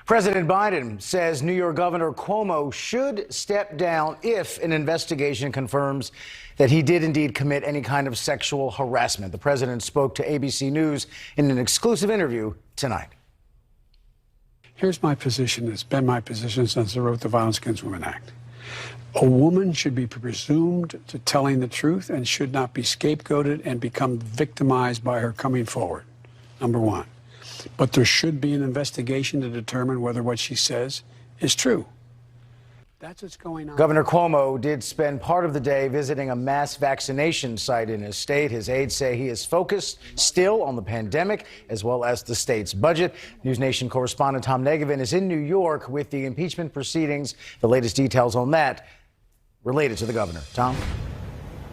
President Biden says New York Governor Cuomo should step down if an investigation confirms that he did indeed commit any kind of sexual harassment. The president spoke to ABC News in an exclusive interview tonight. Here's my position. It's been my position since I wrote the Violence Against Women Act. A woman should be presumed to telling the truth and should not be scapegoated and become victimized by her coming forward, number one. But there should be an investigation to determine whether what she says is true. That's what's going on. Governor Cuomo did spend part of the day visiting a mass vaccination site in his state. His aides say he is focused still on the pandemic as well as the state's budget. NewsNation correspondent Tom Negevin is in New York with the impeachment proceedings. The latest details on that related to the governor. Tom?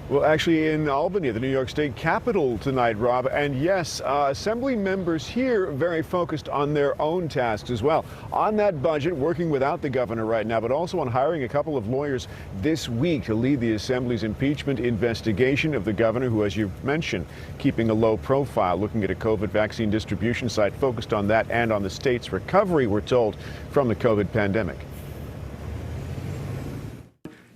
Well, actually in Albany, the New York State Capitol tonight, Rob. And yes, Assembly members here very focused on their own tasks as well. On that budget, working without the governor right now, but also on hiring a couple of lawyers this week to lead the Assembly's impeachment investigation of the governor, who, as you mentioned, keeping a low profile, looking at a COVID vaccine distribution site focused on that and on the state's recovery, we're told, from the COVID pandemic.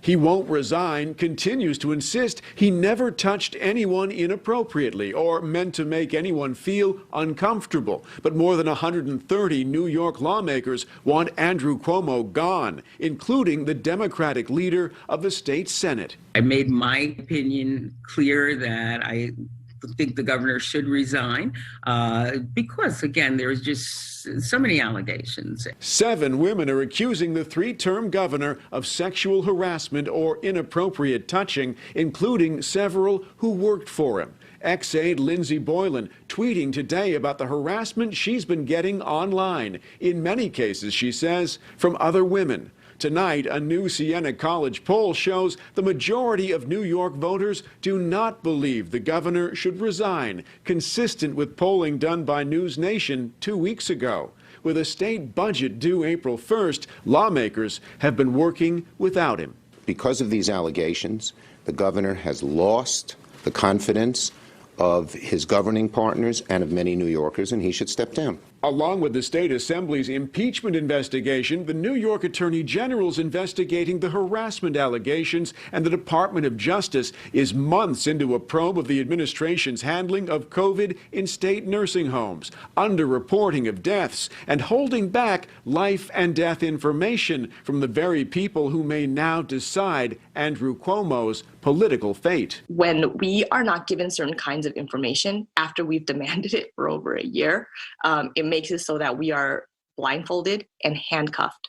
He won't resign, continues to insist he never touched anyone inappropriately or meant to make anyone feel uncomfortable. But more than 130 New York lawmakers want Andrew Cuomo gone, including the Democratic leader of the state Senate. I made my opinion clear that I think the governor should resign because, again, there's just so many allegations. 7 women are accusing the 3-term governor of sexual harassment or inappropriate touching, including several who worked for him. Ex-aide Lindsey Boylan tweeting today about the harassment she's been getting online, in many cases, she says, from other women. Tonight, a new Siena College poll shows the majority of New York voters do not believe the governor should resign, consistent with polling done by NewsNation 2 weeks ago. With a state budget due April 1st, lawmakers have been working without him. Because of these allegations, the governor has lost the confidence of his governing partners and of many New Yorkers, and he should step down. Along with the state assembly's impeachment investigation, the New York Attorney General's investigating the harassment allegations, and the Department of Justice is months into a probe of the administration's handling of COVID in state nursing homes, underreporting of deaths, and holding back life and death information from the very people who may now decide Andrew Cuomo's political fate. When we are not given certain kinds of information after we've demanded it for over a year, it makes it so that we are blindfolded and handcuffed.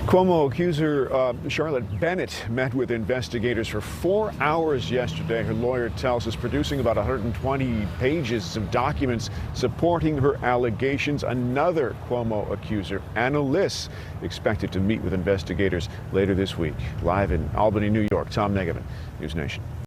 Cuomo accuser Charlotte Bennett met with investigators for 4 hours yesterday. Her lawyer tells us, producing about 120 pages of documents supporting her allegations. Another Cuomo accuser, Anna Liss, expected to meet with investigators later this week. Live in Albany, New York, Tom Negevin, NewsNation.